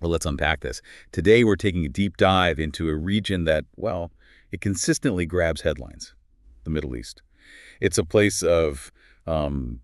Well, let's unpack this. Today, we're taking a deep dive into a region that, well, it consistently grabs headlines, the Middle East. It's a place of um,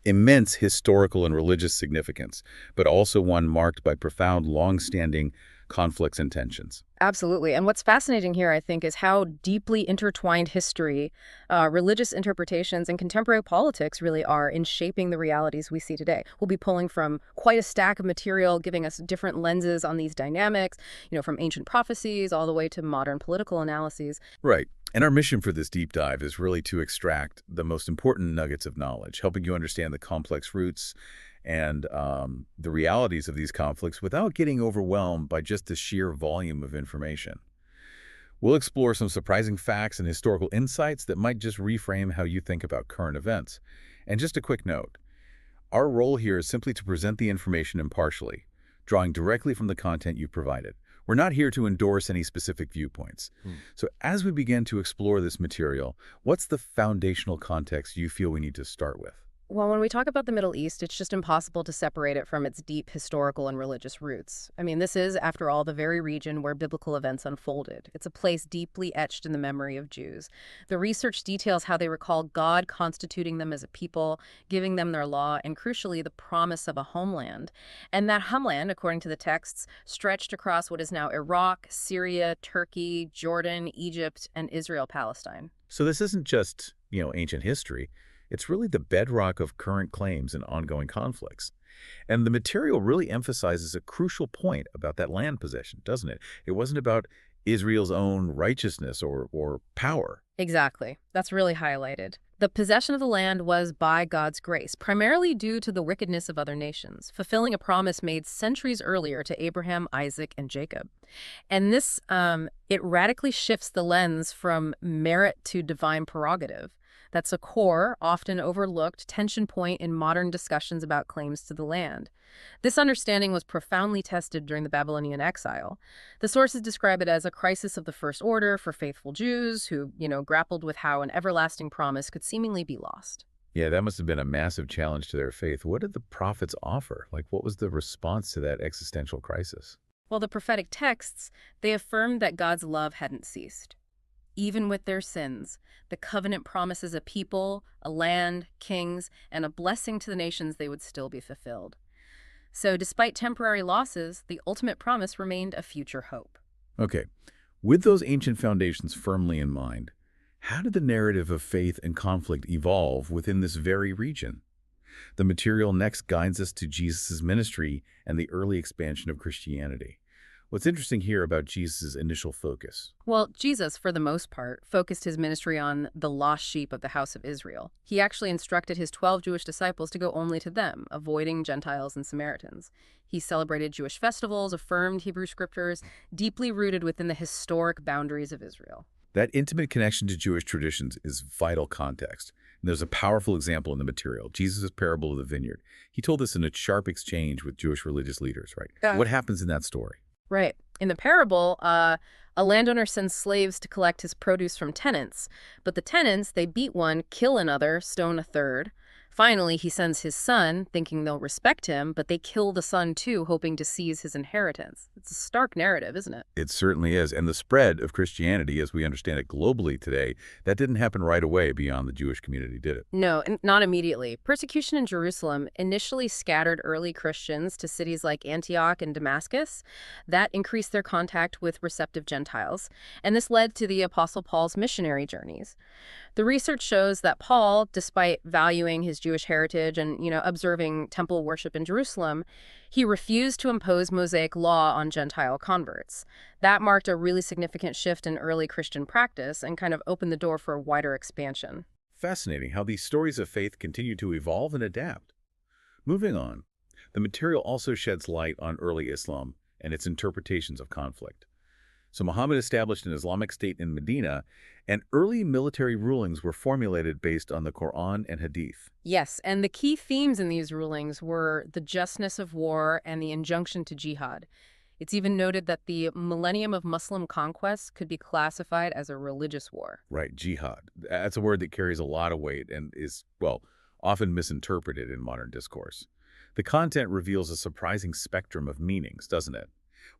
immense historical and religious significance, but also one marked by profound, long-standing conflicts and tensions. Absolutely. And what's fascinating here, I think, is how deeply intertwined history, religious interpretations, and contemporary politics really are in shaping the realities we see today. We'll be pulling from quite a stack of material, giving us different lenses on these dynamics, from ancient prophecies all the way to modern political analyses. Right. And our mission for this deep dive is really to extract the most important nuggets of knowledge, helping you understand the complex roots and the realities of these conflicts without getting overwhelmed by just the sheer volume of information. We'll explore some surprising facts and historical insights that might just reframe how you think about current events. And just a quick note, our role here is simply to present the information impartially, drawing directly from the content you've provided. We're not here to endorse any specific viewpoints. So as we begin to explore this material, what's the foundational context you feel we need to start with? Well, when we talk about the Middle East, it's just impossible to separate it from its deep historical and religious roots. I mean, this is, after all, the very region where biblical events unfolded. It's a place deeply etched in the memory of Jews. The research details how they recall God constituting them as a people, giving them their law, and crucially, the promise of a homeland. And that homeland, according to the texts, stretched across what is now Iraq, Syria, Turkey, Jordan, Egypt, and Israel, Palestine. So this isn't just, ancient history. It's really the bedrock of current claims and ongoing conflicts. And the material really emphasizes a crucial point about that land possession, doesn't it? It wasn't about Israel's own righteousness or power. Exactly. That's really highlighted. The possession of the land was by God's grace, primarily due to the wickedness of other nations, fulfilling a promise made centuries earlier to Abraham, Isaac, and Jacob. And this, it radically shifts the lens from merit to divine prerogative. That's a core, often overlooked, tension point in modern discussions about claims to the land. This understanding was profoundly tested during the Babylonian exile. The sources describe it as a crisis of the first order for faithful Jews who, grappled with how an everlasting promise could seemingly be lost. Yeah, that must have been a massive challenge to their faith. What did the prophets offer? Like, what was the response to that existential crisis? Well, the prophetic texts, they affirmed that God's love hadn't ceased. Even with their sins, the covenant promises a people, a land, kings, and a blessing to the nations they would still be fulfilled. So despite temporary losses, the ultimate promise remained a future hope. Okay, with those ancient foundations firmly in mind, how did the narrative of faith and conflict evolve within this very region? The material next guides us to Jesus' ministry and the early expansion of Christianity. What's interesting here about Jesus' initial focus? Well, Jesus, for the most part, focused his ministry on the lost sheep of the house of Israel. He actually instructed his 12 Jewish disciples to go only to them, avoiding Gentiles and Samaritans. He celebrated Jewish festivals, affirmed Hebrew scriptures, deeply rooted within the historic boundaries of Israel. That intimate connection to Jewish traditions is vital context. And there's a powerful example in the material, Jesus' parable of the vineyard. He told this in a sharp exchange with Jewish religious leaders, right? Yeah. What happens in that story? Right. In the parable, a landowner sends slaves to collect his produce from tenants, but the tenants, they beat one, kill another, stone a third. Finally, he sends his son, thinking they'll respect him, but they kill the son too, hoping to seize his inheritance. It's a stark narrative, isn't it? It certainly is. And the spread of Christianity, as we understand it globally today, that didn't happen right away beyond the Jewish community, did it? No, not immediately. Persecution in Jerusalem initially scattered early Christians to cities like Antioch and Damascus. That increased their contact with receptive Gentiles, and this led to the Apostle Paul's missionary journeys. The research shows that Paul, despite valuing his Jewish heritage and, observing temple worship in Jerusalem, he refused to impose Mosaic law on Gentile converts. That marked a really significant shift in early Christian practice and kind of opened the door for a wider expansion. Fascinating how these stories of faith continue to evolve and adapt. Moving on, the material also sheds light on early Islam and its interpretations of conflict. So Muhammad established an Islamic state in Medina, and early military rulings were formulated based on the Quran and Hadith. Yes, and the key themes in these rulings were the justness of war and the injunction to jihad. It's even noted that the millennium of Muslim conquest could be classified as a religious war. Right, jihad. That's a word that carries a lot of weight and is, well, often misinterpreted in modern discourse. The content reveals a surprising spectrum of meanings, doesn't it?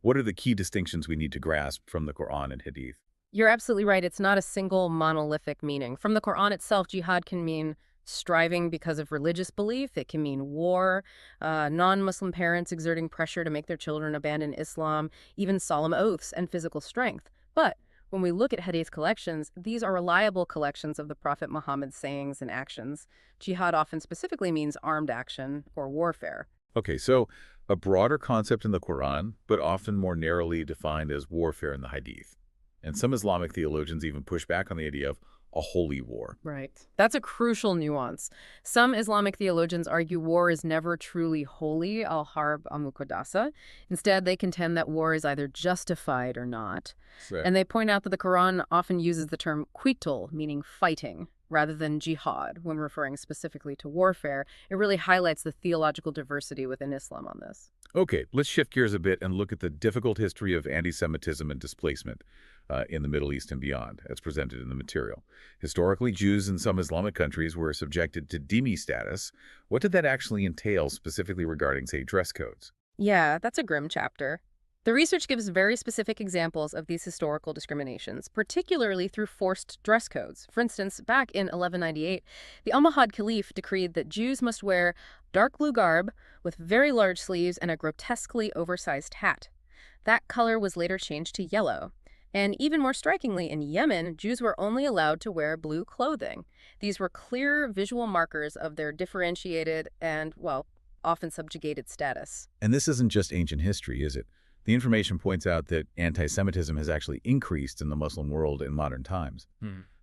What are the key distinctions we need to grasp from the Quran and Hadith? You're absolutely right. It's not a single monolithic meaning. From the Quran itself, jihad can mean striving because of religious belief. It can mean war, non-Muslim parents exerting pressure to make their children abandon Islam, even solemn oaths and physical strength. But when we look at Hadith collections, these are reliable collections of the Prophet Muhammad's sayings and actions. Jihad often specifically means armed action or warfare. Okay, so a broader concept in the Quran, but often more narrowly defined as warfare in the Hadith. And some Islamic theologians even push back on the idea of a holy war. Right. That's a crucial nuance. Some Islamic theologians argue war is never truly holy, al-harb al-muqaddasa. Instead, they contend that war is either justified or not. Right. And they point out that the Quran often uses the term qital, meaning fighting, rather than jihad, when referring specifically to warfare. It really highlights the theological diversity within Islam on this. Okay, let's shift gears a bit and look at the difficult history of anti-Semitism and displacement in the Middle East and beyond, as presented in the material. Historically, Jews in some Islamic countries were subjected to dhimmi status. What did that actually entail, specifically regarding, say, dress codes? Yeah, that's a grim chapter. The research gives very specific examples of these historical discriminations, particularly through forced dress codes. For instance, back in 1198, the Almohad Caliph decreed that Jews must wear dark blue garb with very large sleeves and a grotesquely oversized hat. That color was later changed to yellow. And even more strikingly, in Yemen, Jews were only allowed to wear blue clothing. These were clear visual markers of their differentiated and, well, often subjugated status. And this isn't just ancient history, is it? The information points out that anti-Semitism has actually increased in the Muslim world in modern times,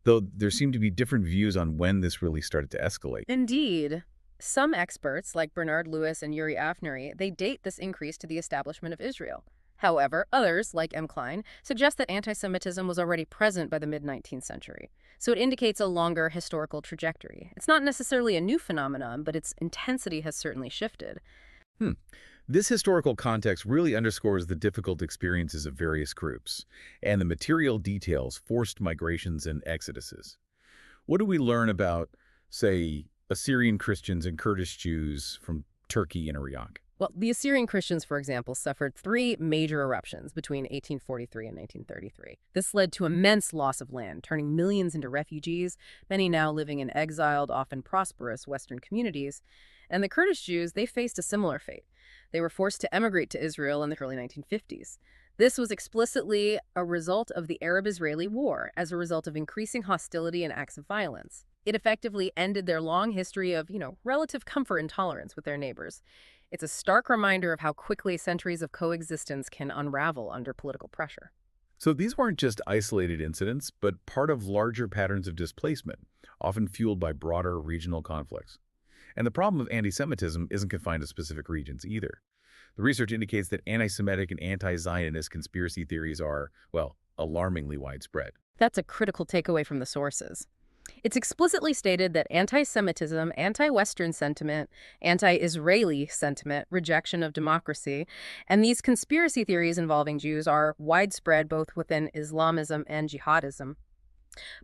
though there seem to be different views on when this really started to escalate. Indeed. Some experts, like Bernard Lewis and Yuri Afnery, they date this increase to the establishment of Israel. However, others, like M. Klein, suggest that anti-Semitism was already present by the mid-19th century. So it indicates a longer historical trajectory. It's not necessarily a new phenomenon, but its intensity has certainly shifted. This historical context really underscores the difficult experiences of various groups, and the material details forced migrations and exoduses. What do we learn about, say, Assyrian Christians and Kurdish Jews from Turkey and Iraq? Well, the Assyrian Christians, for example, suffered 3 major eruptions between 1843 and 1933. This led to immense loss of land, turning millions into refugees, many now living in exiled, often prosperous Western communities. And the Kurdish Jews, they faced a similar fate. They were forced to emigrate to Israel in the early 1950s. This was explicitly a result of the Arab-Israeli War, as a result of increasing hostility and acts of violence. It effectively ended their long history of, relative comfort and tolerance with their neighbors. It's a stark reminder of how quickly centuries of coexistence can unravel under political pressure. So these weren't just isolated incidents, but part of larger patterns of displacement, often fueled by broader regional conflicts. And the problem of anti-Semitism isn't confined to specific regions either. The research indicates that anti-Semitic and anti-Zionist conspiracy theories are, well, alarmingly widespread. That's a critical takeaway from the sources. It's explicitly stated that anti-Semitism, anti-Western sentiment, anti-Israeli sentiment, rejection of democracy, and these conspiracy theories involving Jews are widespread both within Islamism and jihadism.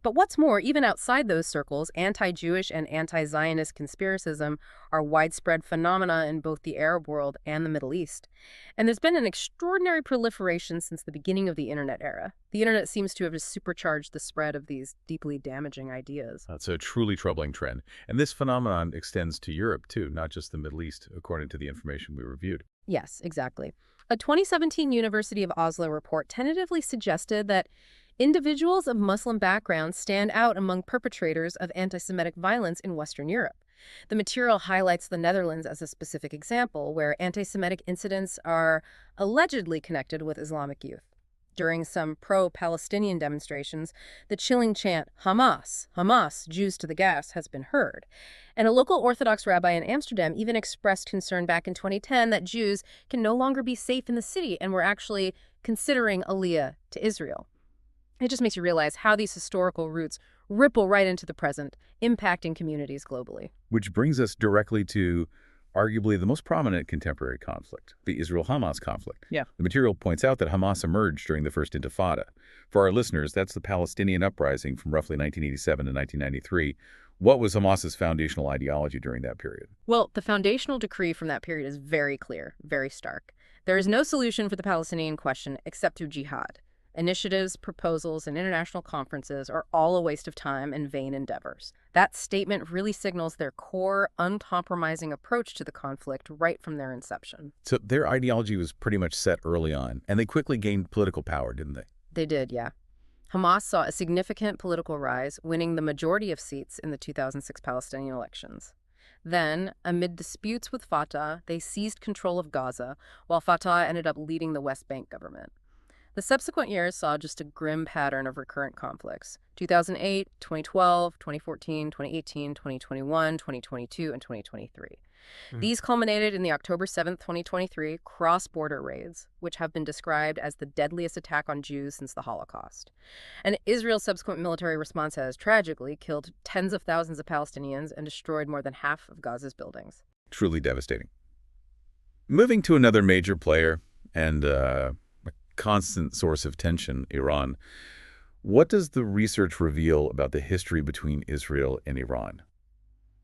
But what's more, even outside those circles, anti-Jewish and anti-Zionist conspiracism are widespread phenomena in both the Arab world and the Middle East. And there's been an extraordinary proliferation since the beginning of the internet era. The internet seems to have supercharged the spread of these deeply damaging ideas. That's a truly troubling trend. And this phenomenon extends to Europe, too, not just the Middle East, according to the information we reviewed. Yes, exactly. A 2017 University of Oslo report tentatively suggested that individuals of Muslim backgrounds stand out among perpetrators of anti-Semitic violence in Western Europe. The material highlights the Netherlands as a specific example where anti-Semitic incidents are allegedly connected with Islamic youth. During some pro-Palestinian demonstrations, the chilling chant, "Hamas, Hamas, Jews to the gas," has been heard. And a local Orthodox rabbi in Amsterdam even expressed concern back in 2010 that Jews can no longer be safe in the city and were actually considering Aliyah to Israel. It just makes you realize how these historical roots ripple right into the present, impacting communities globally. Which brings us directly to arguably the most prominent contemporary conflict, the Israel-Hamas conflict. Yeah. The material points out that Hamas emerged during the First Intifada. For our listeners, that's the Palestinian uprising from roughly 1987 to 1993, What was Hamas's foundational ideology during that period? Well, the foundational decree from that period is very clear, very stark. There is no solution for the Palestinian question except through jihad. Initiatives, proposals, and international conferences are all a waste of time and vain endeavors. That statement really signals their core, uncompromising approach to the conflict right from their inception. So their ideology was pretty much set early on, and they quickly gained political power, didn't they? They did, yeah. Hamas saw a significant political rise, winning the majority of seats in the 2006 Palestinian elections. Then, amid disputes with Fatah, they seized control of Gaza, while Fatah ended up leading the West Bank government. The subsequent years saw just a grim pattern of recurrent conflicts: 2008, 2012, 2014, 2018, 2021, 2022, and 2023. These culminated in the October 7th, 2023 cross-border raids, which have been described as the deadliest attack on Jews since the Holocaust. And Israel's subsequent military response has tragically killed tens of thousands of Palestinians and destroyed more than half of Gaza's buildings. Truly devastating. Moving to another major player and a constant source of tension, Iran. What does the research reveal about the history between Israel and Iran?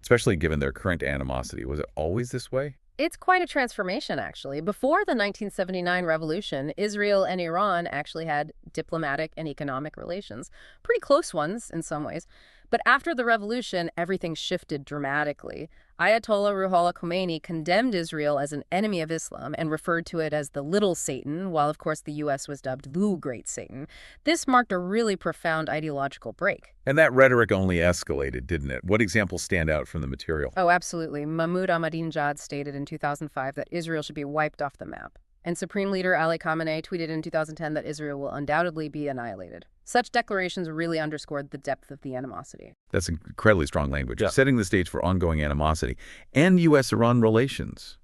Especially given their current animosity. Was it always this way? It's quite a transformation, actually. Before the 1979 revolution, Israel and Iran actually had diplomatic and economic relations, pretty close ones in some ways. But after the revolution, everything shifted dramatically. Ayatollah Ruhollah Khomeini condemned Israel as an enemy of Islam and referred to it as the Little Satan, while of course the U.S. was dubbed the Great Satan. This marked a really profound ideological break. And that rhetoric only escalated, didn't it? What examples stand out from the material? Oh, absolutely. Mahmoud Ahmadinejad stated in 2005 that Israel should be wiped off the map. And Supreme Leader Ali Khamenei tweeted in 2010 that Israel will undoubtedly be annihilated. Such declarations really underscored the depth of the animosity. That's incredibly strong language, Yeah. setting the stage for ongoing animosity. And U.S.-Iran relations.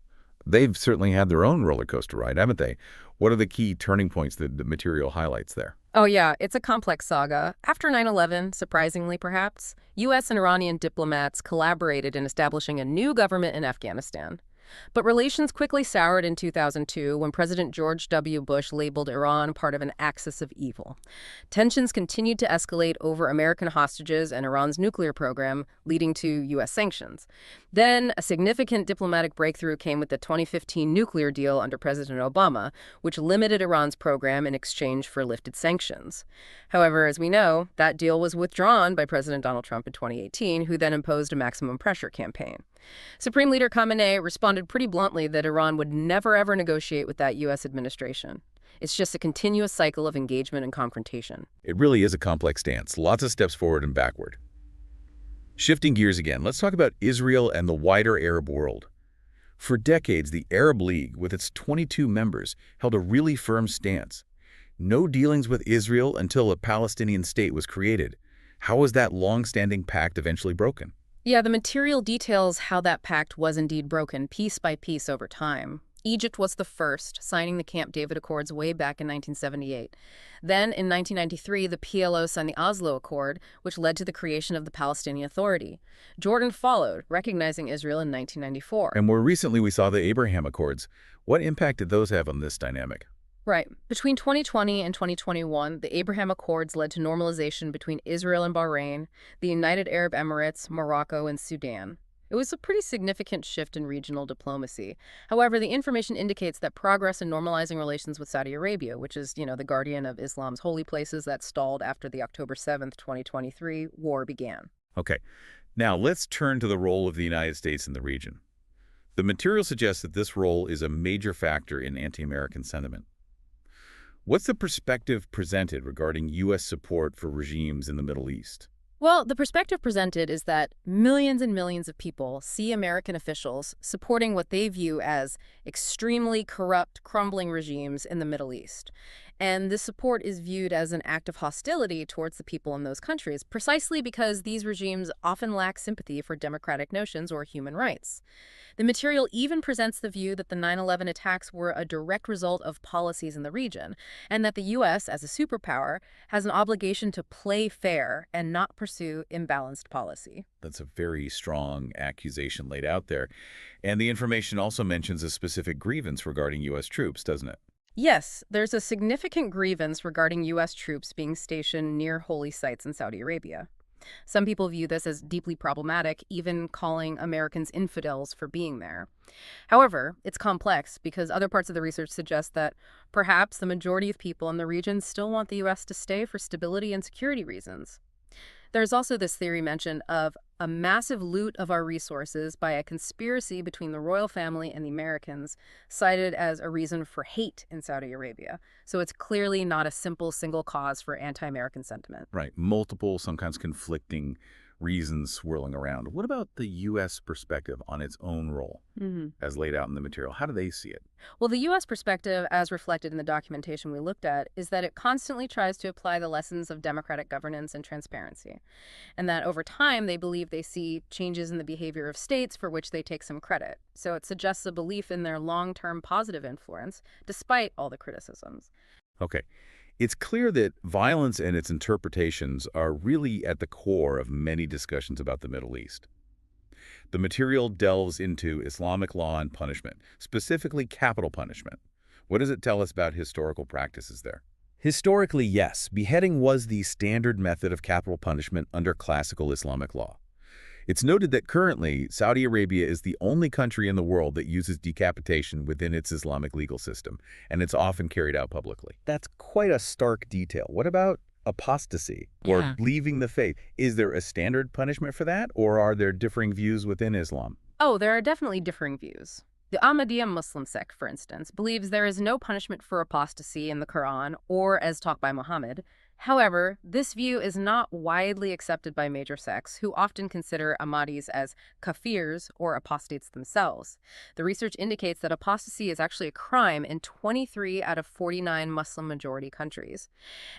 They've certainly had their own roller coaster ride, haven't they? What are the key turning points that the material highlights there? Oh yeah, it's a complex saga. After 9/11, surprisingly perhaps, U.S. and Iranian diplomats collaborated in establishing a new government in Afghanistan. But relations quickly soured in 2002 when President George W. Bush labeled Iran part of an axis of evil. Tensions continued to escalate over American hostages and Iran's nuclear program, leading to U.S. sanctions. Then, a significant diplomatic breakthrough came with the 2015 nuclear deal under President Obama, which limited Iran's program in exchange for lifted sanctions. However, as we know, that deal was withdrawn by President Donald Trump in 2018, who then imposed a maximum pressure campaign. Supreme Leader Khamenei responded pretty bluntly that Iran would never ever negotiate with that U.S. administration. It's just a continuous cycle of engagement and confrontation. It really is a complex dance, lots of steps forward and backward. Shifting gears again, let's talk about Israel and the wider Arab world. For decades, the Arab League, with its 22 members, held a really firm stance. No dealings with Israel until a Palestinian state was created. How was that long-standing pact eventually broken? Yeah, the material details how that pact was indeed broken piece by piece over time. Egypt was the first, signing the Camp David Accords way back in 1978. Then, in 1993, the PLO signed the Oslo Accord, which led to the creation of the Palestinian Authority. Jordan followed, recognizing Israel in 1994. And more recently, we saw the Abraham Accords. What impact did those have on this dynamic? Right. Between 2020 and 2021, the Abraham Accords led to normalization between Israel and Bahrain, the United Arab Emirates, Morocco, and Sudan. It was a pretty significant shift in regional diplomacy. However, the information indicates that progress in normalizing relations with Saudi Arabia, which is, the guardian of Islam's holy places, that stalled after the October 7th, 2023 war began. Okay, now let's turn to the role of the United States in the region. The material suggests that this role is a major factor in anti-American sentiment. What's the perspective presented regarding U.S. support for regimes in the Middle East? Well, the perspective presented is that millions and millions of people see American officials supporting what they view as extremely corrupt, crumbling regimes in the Middle East. And this support is viewed as an act of hostility towards the people in those countries, precisely because these regimes often lack sympathy for democratic notions or human rights. The material even presents the view that the 9/11 attacks were a direct result of policies in the region, and that the U.S., as a superpower, has an obligation to play fair and not pursue imbalanced policy. That's a very strong accusation laid out there. And the information also mentions a specific grievance regarding U.S. troops, doesn't it? Yes, there's a significant grievance regarding U.S. troops being stationed near holy sites in Saudi Arabia. Some people view this as deeply problematic, even calling Americans infidels for being there. However, it's complex because other parts of the research suggest that perhaps the majority of people in the region still want the U.S. to stay for stability and security reasons. There's also this theory mentioned of a massive loot of our resources by a conspiracy between the royal family and the Americans, cited as a reason for hate in Saudi Arabia. So it's clearly not a simple single cause for anti-American sentiment. Right. Multiple, sometimes conflicting reasons swirling around. What about the U.S. perspective on its own role as laid out in the material? How do they see it? Well, the U.S. perspective, as reflected in the documentation we looked at, is that it constantly tries to apply the lessons of democratic governance and transparency, and that over time they believe they see changes in the behavior of states for which they take some credit. So it suggests a belief in their long-term positive influence, despite all the criticisms. Okay. It's clear that violence and its interpretations are really at the core of many discussions about the Middle East. The material delves into Islamic law and punishment, specifically capital punishment. What does it tell us about historical practices there? Historically, yes, beheading was the standard method of capital punishment under classical Islamic law. It's noted that currently, Saudi Arabia is the only country in the world that uses decapitation within its Islamic legal system, and it's often carried out publicly. That's quite a stark detail. What about apostasy or leaving the faith? Is there a standard punishment for that, or are there differing views within Islam? Oh, there are definitely differing views. The Ahmadiyya Muslim sect, for instance, believes there is no punishment for apostasy in the Quran or as taught by Muhammad. However, this view is not widely accepted by major sects, who often consider Ahmadis as kafirs or apostates themselves. The research indicates that apostasy is actually a crime in 23 out of 49 Muslim-majority countries.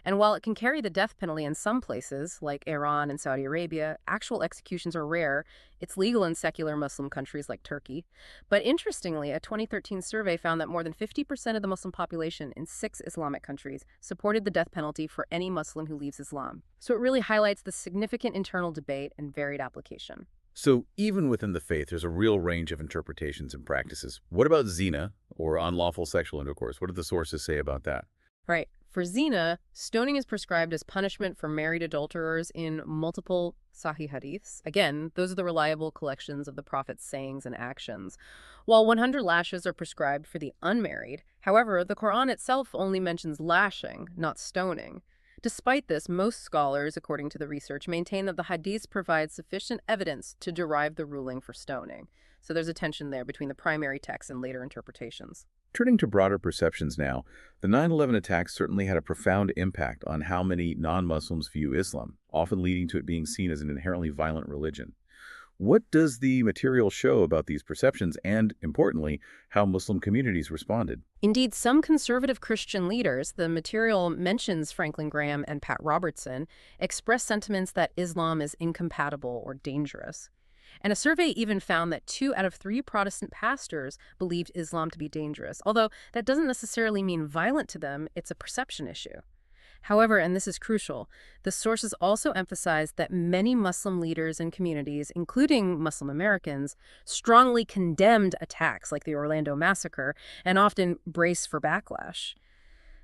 And while it can carry the death penalty in some places, like Iran and Saudi Arabia, actual executions are rare. It's legal in secular Muslim countries like Turkey. But interestingly, a 2013 survey found that more than 50% of the Muslim population in 6 Islamic countries supported the death penalty for any Muslim who leaves Islam. So it really highlights the significant internal debate and varied application. So even within the faith, there's a real range of interpretations and practices. What about zina, or unlawful sexual intercourse? What do the sources say about that? Right. For zina, stoning is prescribed as punishment for married adulterers in multiple Sahih hadiths. Again, those are the reliable collections of the Prophet's sayings and actions. While 100 lashes are prescribed for the unmarried, however, the Quran itself only mentions lashing, not stoning. Despite this, most scholars, according to the research, maintain that the hadiths provide sufficient evidence to derive the ruling for stoning. So there's a tension there between the primary text and later interpretations. Turning to broader perceptions now, the 9/11 attacks certainly had a profound impact on how many non-Muslims view Islam, often leading to it being seen as an inherently violent religion. What does the material show about these perceptions and, importantly, how Muslim communities responded? Indeed, some conservative Christian leaders, the material mentions Franklin Graham and Pat Robertson, express sentiments that Islam is incompatible or dangerous. And a survey even found that 2 out of 3 Protestant pastors believed Islam to be dangerous, although that doesn't necessarily mean violent to them, it's a perception issue. However, and this is crucial, the sources also emphasize that many Muslim leaders and communities, including Muslim Americans, strongly condemned attacks like the Orlando massacre and often brace for backlash.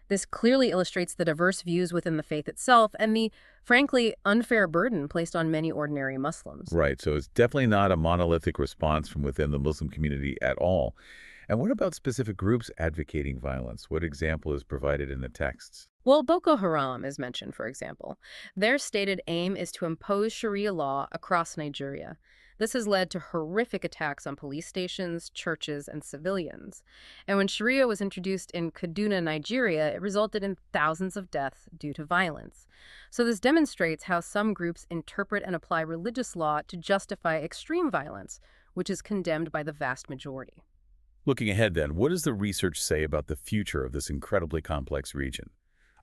This clearly illustrates the diverse views within the faith itself and the, frankly, unfair burden placed on many ordinary Muslims. Right, so it's definitely not a monolithic response from within the Muslim community at all. And what about specific groups advocating violence? What example is provided in the texts? Well, Boko Haram is mentioned, for example. Their stated aim is to impose Sharia law across Nigeria. This has led to horrific attacks on police stations, churches, and civilians. And when Sharia was introduced in Kaduna, Nigeria, it resulted in thousands of deaths due to violence. So this demonstrates how some groups interpret and apply religious law to justify extreme violence, which is condemned by the vast majority. Looking ahead then, what does the research say about the future of this incredibly complex region?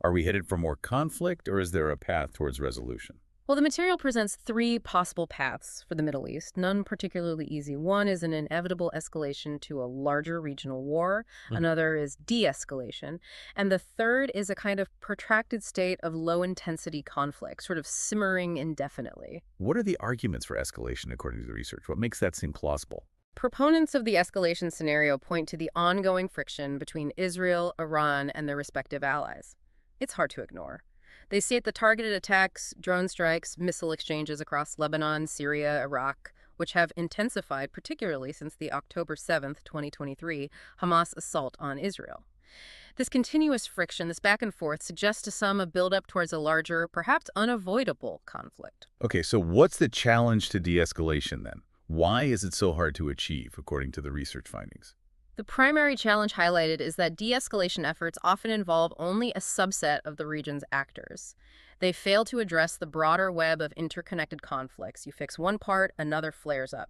Are we headed for more conflict, or is there a path towards resolution? Well, the material presents 3 possible paths for the Middle East, none particularly easy. One is an inevitable escalation to a larger regional war. Another is de-escalation. And the third is a kind of protracted state of low-intensity conflict, sort of simmering indefinitely. What are the arguments for escalation according to the research? What makes that seem plausible? Proponents of the escalation scenario point to the ongoing friction between Israel, Iran, and their respective allies. It's hard to ignore. They state the targeted attacks, drone strikes, missile exchanges across Lebanon, Syria, Iraq, which have intensified particularly since the October 7th, 2023, Hamas assault on Israel. This continuous friction, this back and forth, suggests to some a buildup towards a larger, perhaps unavoidable conflict. Okay, so what's the challenge to de-escalation then? Why is it so hard to achieve, according to the research findings? The primary challenge highlighted is that de escalation efforts often involve only a subset of the region's actors. They fail to address the broader web of interconnected conflicts. You fix one part, another flares up.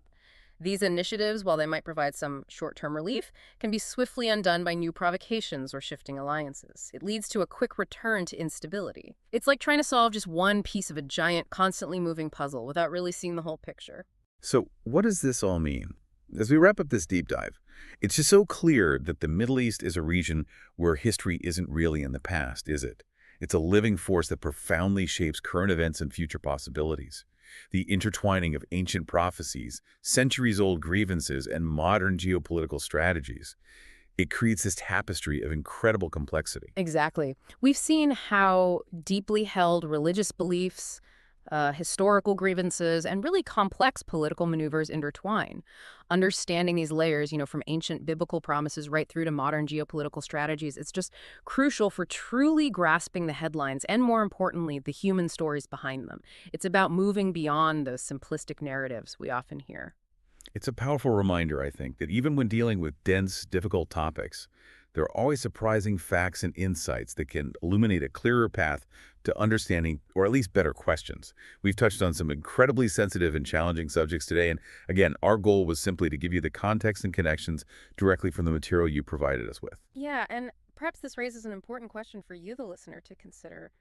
These initiatives, while they might provide some short term relief, can be swiftly undone by new provocations or shifting alliances. It leads to a quick return to instability. It's like trying to solve just one piece of a giant, constantly moving puzzle without really seeing the whole picture. So what does this all mean? As we wrap up this deep dive, it's just so clear that the Middle East is a region where history isn't really in the past, is it? It's a living force that profoundly shapes current events and future possibilities. The intertwining of ancient prophecies, centuries-old grievances, and modern geopolitical strategies. It creates this tapestry of incredible complexity. Exactly. We've seen how deeply held religious beliefs, historical grievances, and really complex political maneuvers intertwine. Understanding these layers, from ancient biblical promises right through to modern geopolitical strategies, it's just crucial for truly grasping the headlines and, more importantly, the human stories behind them. It's about moving beyond those simplistic narratives we often hear. It's a powerful reminder, I think, that even when dealing with dense, difficult topics, there are always surprising facts and insights that can illuminate a clearer path to understanding, or at least better questions. We've touched on some incredibly sensitive and challenging subjects today, and again, our goal was simply to give you the context and connections directly from the material you provided us with. Yeah, and perhaps this raises an important question for you, the listener, to consider.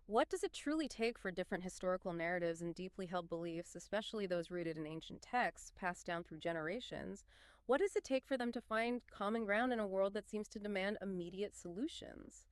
What does it truly take for different historical narratives and deeply held beliefs, especially those rooted in ancient texts passed down through generations? What does it take for them to find common ground in a world that seems to demand immediate solutions?